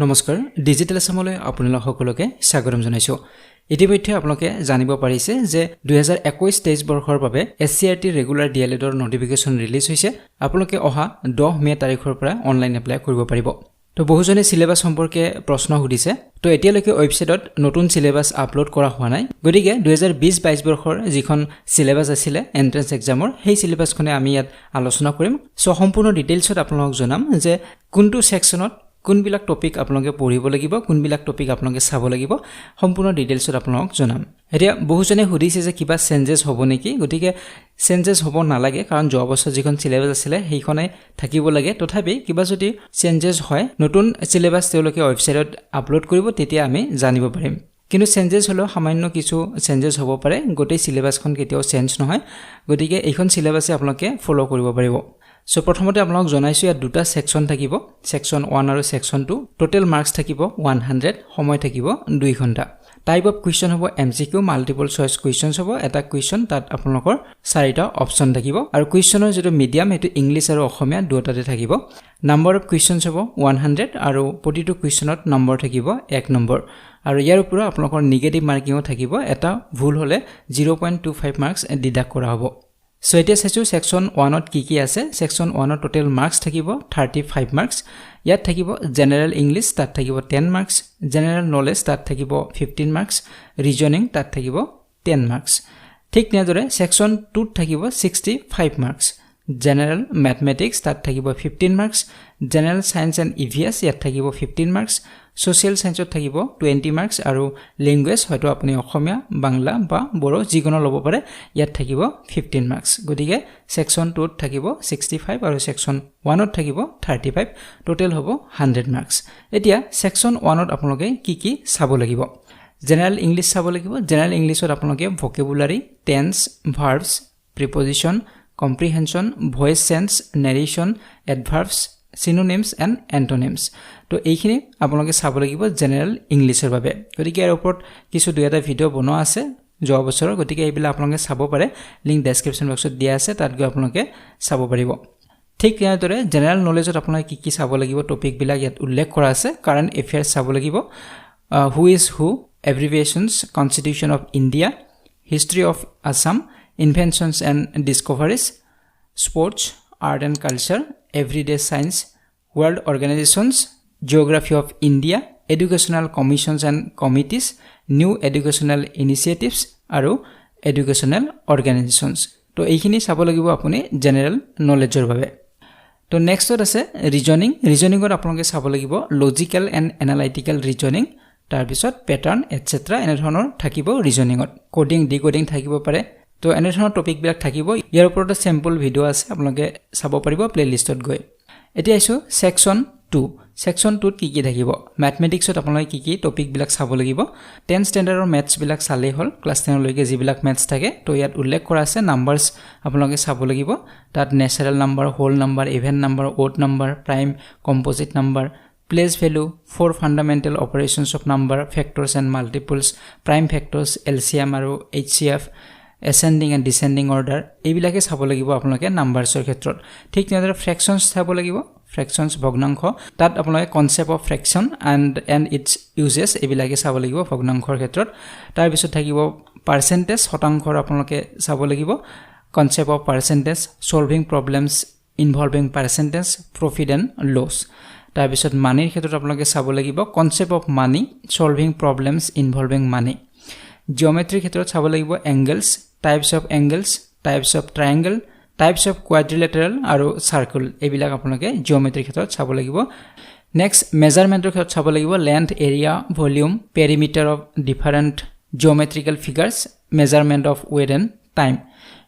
নমস্কাৰ ডিজিটেল আসামলৈ আপোনালোক সকলোকে স্বাগতম জনাইছো ইতিমধ্যে আপোনালোকে জানিব পাৰিছে যে 2021-23 বৰ্ষৰ বাবে SCRT ৰেগুলাৰ DLED ৰ নটিফিকেশন ৰিলিজ হৈছে আপোনালোকে অহা 10 মে তাৰিখৰ পৰা অনলাইন এপ্লাই কৰিব পাৰিব তো বহুজনে সিলেবাস সম্পৰ্কে প্ৰশ্ন সুধিছে তো এতিয়ালৈকে ওয়েবসাইটত নতুন সিলেবাস আপলোড কৰা হোৱা নাই গতিকে 2020-22 বৰ্ষৰ যিখন সিলেবাস আছিল এন্ট্ৰেন্স এক্সামৰ সেই সিলেবাসখনে আমি ইয়াত আলোচনা কৰিম সো সম্পূৰ্ণ ডিটেইলছত আপোনালোকক জনাম যে কোনটো সেকশনত কোনবিলাক টপিক আপোনালোকে পঢ়িব লাগিব কোনবিলাক টপিক আপোনালোকে চাব লাগিব সম্পূৰ্ণ ডিটেইলছত আপোনালোকক জনাম এতিয়া বহুজনে সুধিছে যে কিবা চেঞ্জেস হ'ব নেকি গতিকে চেঞ্জেস হ'ব নালাগে কাৰণ যোৱা বছৰ যিখন সিলেবাস আছিল সেইখনে থাকিব লাগে তথাপি কিবা যদি চেঞ্জেস হয় নতুন সিলেবাস তেওঁলোকে ওয়েবসাইটত আপলোড কৰিব তেতিয়া আমি জানিব পাৰিম কিন্তু চেঞ্জেস হলো সামান্য কিছু চেঞ্জেস হ'ব পাৰে গোটেই সিলেবাসখন কেতিয়াও চেঞ্জ নহয় গতিকে এইখন সিলেবাসে আপোনালোকে ফলো কৰিব পাৰিব সো প্ৰথমতে আপোনাক জনাইছো ইয়াত দুটা সেকশন থাকিব সেকশন 1 আৰু সেকশন 2 টোটাল মাৰ্কস থাকিব 100 সময় থাকিব 2 ঘণ্টা টাইপ অফ কোৱেশ্চন হ'ব MCQ মাল্টিপল চয়েস কোৱেশ্চনছ হ'ব এটা কোৱেশ্চন তাত আপোনালোকৰ চাৰিটা অপচন থাকিব আৰু কোৱেশ্চনৰ যেটো মিডিয়াম এটো ইংলিশ আৰু অসমীয়া দুটাতে থাকিব নাম্বাৰ অফ কোৱেশ্চনছ হ'ব 100 আৰু প্ৰতিটো কোৱেশ্চনত নম্বৰ থাকিব 1 নম্বৰ আৰু ইয়াৰ ওপৰত আপোনালোকৰ নেগেটিভ মাৰ্কিং থাকিব এটা ভুল হলে 0.25 মাৰ্কস ডিডাক্ট কৰা হ'ব So এতিয়া চাইছো সেকশন 1 ত কি আছে সেকশন 1 ৰ টোটাল মাৰ্কস থাকিব 35 মাৰ্কস ইয়াত থাকিব জেনাৰেল ইংলিশ তাত থাকিব 10 মাৰ্কস জেনাৰেল নলেজ তাত থাকিব 15 মাৰ্কস ৰিজনিং তাত থাকিব 10 মাৰ্কস ঠিক নিয়াদৰে সেকশন 2 ত থাকিব 65 মাৰ্কস জেনাৰেল ম্যাথমেটিক্স তাত থাকিব 15 marks general science and EVS ইয়াত থাকিব 15 মাৰ্কস সোশ্যাল সায়েন্সত থাকিব 20 মাৰ্কস আৰু ল্যাঙ্গুৱেজ হয়তো আপুনি অসমীয়া বাংলা বা বড়ো যিকোনো লব পাৰে ইয়াত থাকিব 15 মাৰ্কস গতিকে সেকশন 2 ত থাকিব 65 আৰু সেকশন 1 ত থাকিব 35 টোটাল হ'ব 100 মাৰ্কস এতিয়া সেকশন 1 ত আপোনালোকে কি চাব লাগিব জেনাৰেল ইংলিশ চাব লাগিব জেনাৰেল ইংলিশত আপোনালোকে vocabulary tense verbs preposition comprehension voice sense narration adverbs synonyms and antonyms তো এইখিনি আপোনালোকে চাব লাগিব জেনাৰেল ইংলিশৰ বাবে গতিকে ইয়াৰ ওপৰত কিছু দুটা ভিডিও বনোৱা আছে যোৱা বছৰৰ গতিকে এইবিলাক আপোনালোকে চাব পাৰে লিংক ডেসক্ৰিপচন বক্সত দিয়া আছে তাত গৈ আপোনালোকে চাব পাৰিব ঠিক ইয়াৰদৰে জেনাৰেল নলেজত আপোনালোকে কি চাব লাগিব টপিক বিলাক ইয়াত উল্লেখ কৰা আছে কাৰেন্ট এফেয়াৰ্স চাব লাগিব who is who abbreviations constitution of India history of Assam inventions and discoveries sports art and culture everyday science world organizations geography of India educational commissions and committees new educational initiatives aru educational organizations to এইখিনি চাব লাগিব আপুনি general নলেজৰ বাবে তো নেক্সটত আছে ৰিজনিংত আপোনালোকে চাব লাগিব লজিক্যাল এণ্ড এনালাইটিক্যাল ৰিজনিং তাৰ পিছত প্যাটাৰ্ন এটসেট্ৰা এনে ধৰণৰ থাকিব ৰিজনিংত কোডিং ডিকোডিং থাকিব পাৰে তো এনে ধৰণৰ টপিক বিলাক থাকিব ইয়াৰ ওপৰত স্যাম্পল ভিডিও আছে আপোনালোকে চাব পাৰিব প্লেলিষ্টত গৈ এতিয়া আইছো সেকশন 2 সেকশন 2 ত কি থাকিব ম্যাথমেটিক্সত আপোনালোকে কি টপিক বিলাক চাব লাগিব 10 স্ট্যান্ডাৰ্ডৰ ম্যাথছ বিলাক চালে হল ক্লাস 10 লৈকে যিবিলাক ম্যাথছ থাকে তো ইয়াত উল্লেখ কৰা আছে নাম্বাৰস আপোনালোকে চাব লাগিব তাত natural number whole number even number odd number prime composite number place value four fundamental operations of number factors and multiples prime factors LCM আৰু HCF ascending and descending order এইবিলাকে চাব লাগিব আপোনালোকে নাম্বাৰছৰ ক্ষেত্ৰত ঠিক তেনেদৰে ফ্ৰেকশনছ চাব লাগিব ফ্ৰেকশনছ ভগ্নাংশ তাত আপোনালোকে concept of fraction and its uses এইবিলাকে চাব লাগিব ভগ্নাংশৰ ক্ষেত্ৰত তাৰ পিছত থাকিব পাৰ্চেন্টেজ শতাংশৰ আপোনালোকে চাব লাগিব concept of percentage solving problems involving percentage profit and loss তাৰ পিছত মানিৰ ক্ষেত্ৰত আপোনালোকে চাব লাগিব concept of money solving problems involving money geometry ক্ষেত্ৰত চাব লাগিব angles types of angles types of triangle types of quadrilateral আৰু সাৰ্কেল এইবিলাক আপোনালোকে জিওমেট্ৰি ক্ষেত্ৰত চাব লাগিব নেক্সট মেজাৰমেন্টৰ ক্ষেত্ৰত চাব লাগিব length area volume perimeter of different geometrical figures measurement of weight and time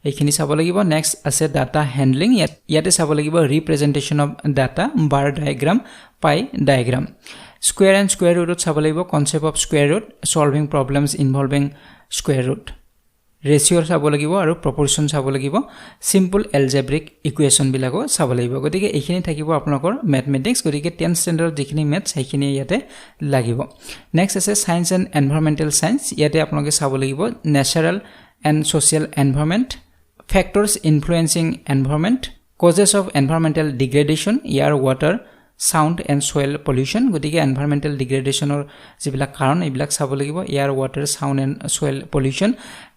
এইখিনি চাব লাগিব নেক্সট আছে ডাটা হ্যান্ডলিং ইয়াতে চাব লাগিব representation of data bar diagram pie diagram square and square ৰুটত চাব লাগিব concept of square root solving problems involving square root ratio চাব লাগিব আৰু প্ৰপৰচন চাব লাগিব সিম্পল এলজেব্ৰিক ইকুৱেচন বিলাকো চাব লাগিব গতিকে এইখিনি থাকিব আপোনালোকৰ ম্যাথমেটিক্স গতিকে 10 স্ট্যান্ডাৰ্ড যিখিনি ম্যাথছ সেইখিনি ইয়াতে লাগিব নেক্সট আছে সায়েন্স এণ্ড এনভাইৰনমেন্টাল সায়েন্স ইয়াতে আপোনালোকে চাব লাগিব natural and social environment factors influencing environment causes of environmental degradation air water sound and soil pollution গতিকে এনভাইৰনমেণ্টেল ডিগ্ৰেডেশ্যনৰ যিবিলাক কাৰণ এইবিলাক চাব লাগিব air water sound and soil pollution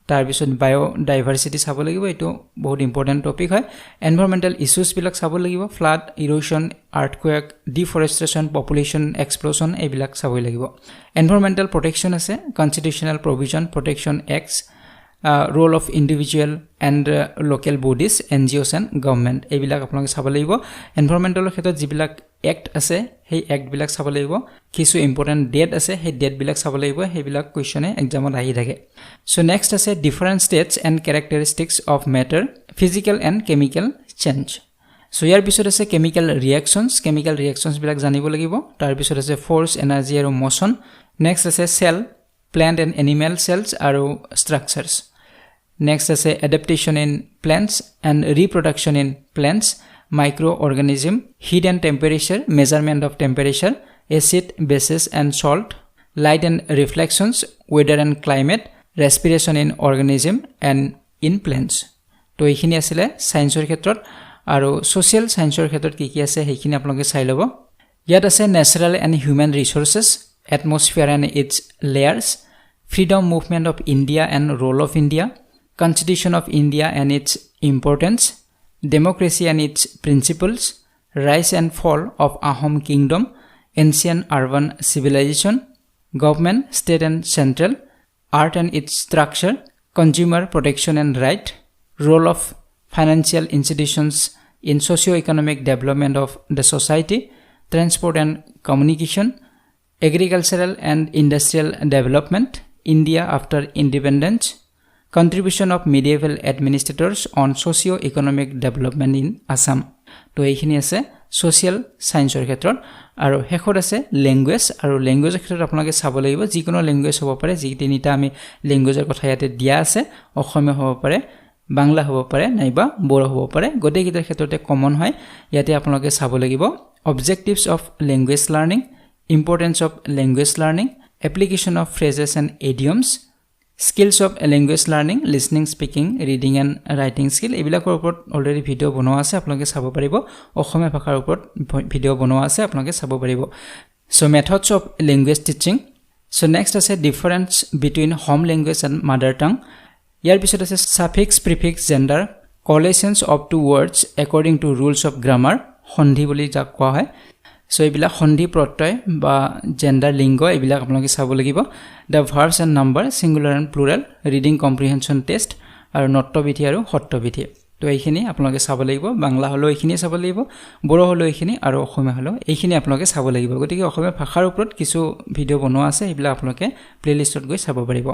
তাৰপিছত বায়োডাইভাৰ্চিটি চাব লাগিব এইটো বহুত ইম্পৰ্টেণ্ট টপিক হয় এনভাইৰনমেণ্টেল ইছ্যুজবিলাক চাব লাগিব ফ্লাড ইৰোশ্যন আৰ্থকুৱেক ডিফৰেষ্টেশ্যন পপুলেশ্যন এক্সপ্ল'শ্যন এইবিলাক চাবই লাগিব এনভাইৰনমেণ্টেল প্ৰটেকশ্যন আছে constitutional provision protection acts role of individual and local bodies NGOs and government এইবিলাক আপোনালোকে চাব লাগিব এনভাইৰনমেণ্টেলৰ ক্ষেত্ৰত যিবিলাক এক্ট আছে সেই এক্টবিলাক চাব লাগিব কিছু ইম্পৰ্টেণ্ট ডেট আছে সেই ডেটবিলাক চাব লাগিব সেইবিলাক কুৱেশ্যনে এক্সামত আহি থাকে সো নেক্সট আছে different states and characteristics of matter physical and chemical change so ইয়াৰ পিছত আছে কেমিকেল ৰিয়েকশ্যনছবিলাক জানিব লাগিব তাৰপিছত আছে ফ'ৰ্চ এনাৰ্জি আৰু মোশ্যন নেক্সট আছে cell plant and animal cells আৰু structures next আছে adaptation in plants and reproduction in plants microorganism heat and temperature measurement of temperature acid bases and salt light and reflections weather and climate respiration in organism and in plants তো এইখিনি আছিল সায়েন্সৰ ক্ষেত্ৰত আৰু social সায়েন্সৰ ক্ষেত্ৰত কি আছে সেইখিনি আপোনালোকে চাই ল'ব ইয়াত আছে natural and human resources atmosphere and its layers freedom movement of India and role of India constitution of India and its importance democracy and its principles rise and fall of Ahom kingdom ancient urban civilization government state and central art and its structure consumer protection and right role of financial institutions in socio-economic development of the society transport and communication agricultural and industrial development India after independence contribution of medieval administrators on socio-economic development in Assam to এইখিনি আছে social সায়েন্সৰ ক্ষেত্ৰত আৰু হেকত আছে language আৰু ল্যাঙ্গুৱেজৰ ক্ষেত্ৰত আপোনালোকে চাব লাগিব যিকোনো ল্যাঙ্গুৱেজ হ'ব পাৰে যি তিনিটা আমি ল্যাঙ্গুৱেজৰ কথা ইয়াতে দিয়া আছে অসমীয়া হ'ব পাৰে বাংলা হ'ব পাৰে নাইবা বড়ো হ'ব পাৰে গোটেইকেইটাৰ ক্ষেত্ৰতে কমন হয় ইয়াতে আপোনালোকে চাব লাগিব objectives of language learning importance of language learning application of phrases and idioms skills of language learning listening speaking reading and writing skill এইবিলাকৰ ওপৰত অলৰেডি ভিডিও বনোৱা আছে আপোনালোকে চাব পাৰিব অসমীয়া ভাষাৰ ওপৰত ভিডিও বনোৱা আছে আপোনালোকে চাব পাৰিব so methods of language teaching so next আছে difference between home language and mother tongue ইয়াৰ পিছত আছে suffix prefix gender correlations of two words according to rules of grammar সন্ধি বুলি যাক কোৱা হয় সো এইবিলাক সন্ধি প্ৰত্যয় বা জেন্ডাৰ লিংগ এইবিলাক আপোনালোকে চাব লাগিব the verbs and number singular and plural reading comprehension test আৰু নট্যবিধি আৰু সত্যবিধি তো এইখিনি আপোনালোকে চাব লাগিব বাংলা হলো এইখিনি চাব লাগিব বড়ো হলো এইখিনি আৰু অসমীয়া হলো এইখিনি আপোনালোকে চাব লাগিব গতিকে অসমীয়া ভাষাৰ ওপৰত কিছু ভিডিও বনোৱা আছে এইবিলাক আপোনালোকে প্লেলিষ্টত গৈ চাব পাৰিব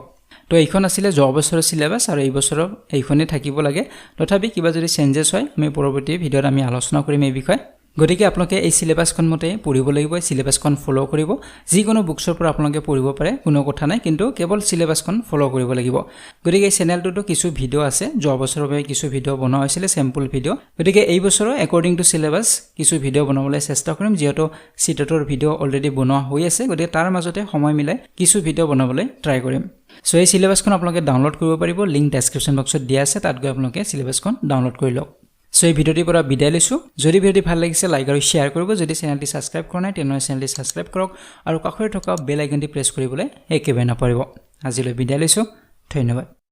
তো এইখন আছিল যোৱা বছৰৰ সিলেবাস আৰু এই বছৰৰ এইখনে থাকিব লাগে তথাপি কিবা যদি চেঞ্জেস হয় আমি পৰৱৰ্তী ভিডিওত আমি আলোচনা কৰিম এই বিষয়ে গতিকে আপোনালোকে এই সিলেবাসখন মতে পঢ়িব লাগিব সিলেবাসখন ফলো কৰিব যিকোনো বুকছৰ পৰা আপোনালোকে পঢ়িব পাৰে কোনো কথা নাই কিন্তু কেৱল সিলেবাসখন ফলো কৰিব লাগিব গতিকে এই চেনেলটোতো কিছু ভিডিও আছে যোৱা বছৰৰ বাবে কিছু ভিডিও বনোৱা হৈছিল স্যাম্পল ভিডিও গতিকে এই বছৰৰ একৰ্ডিং টু সিলেবাস কিছু ভিডিও বনাবলৈ চেষ্টা কৰিম যেহেতু সিটেটৰ ভিডিও অলৰেডি বনোৱা হৈ আছে গতিকে তাৰ মাজতে সময় মিলাই কিছু ভিডিও বনাবলৈ ট্ৰাই কৰিম সো এই সিলেবাসখন আপোনালোকে ডাউনলোড কৰিব পাৰিব লিংক ডেসক্ৰিপচন বক্সত দিয়া আছে তাত গৈ আপোনালোকে সিলেবাসখন ডাউনলোড কৰি লওক সো এই ভিডিওটিৰ পৰা বিদায় লৈছো যদি ভিডিওটি ভাল লাগিছে লাইক আৰু শেয়াৰ কৰিব যদি চেনেলটি সাবস্ক্ৰাইব কৰা নাই তেনে চেনেলটি সাবস্ক্ৰাইব কৰক আৰু কাষৰে থকা বেল আইকনটি প্ৰেছ কৰিবলৈ একেবাৰে নাপাৰিব আজিলৈ বিদায় লৈছো ধন্যবাদ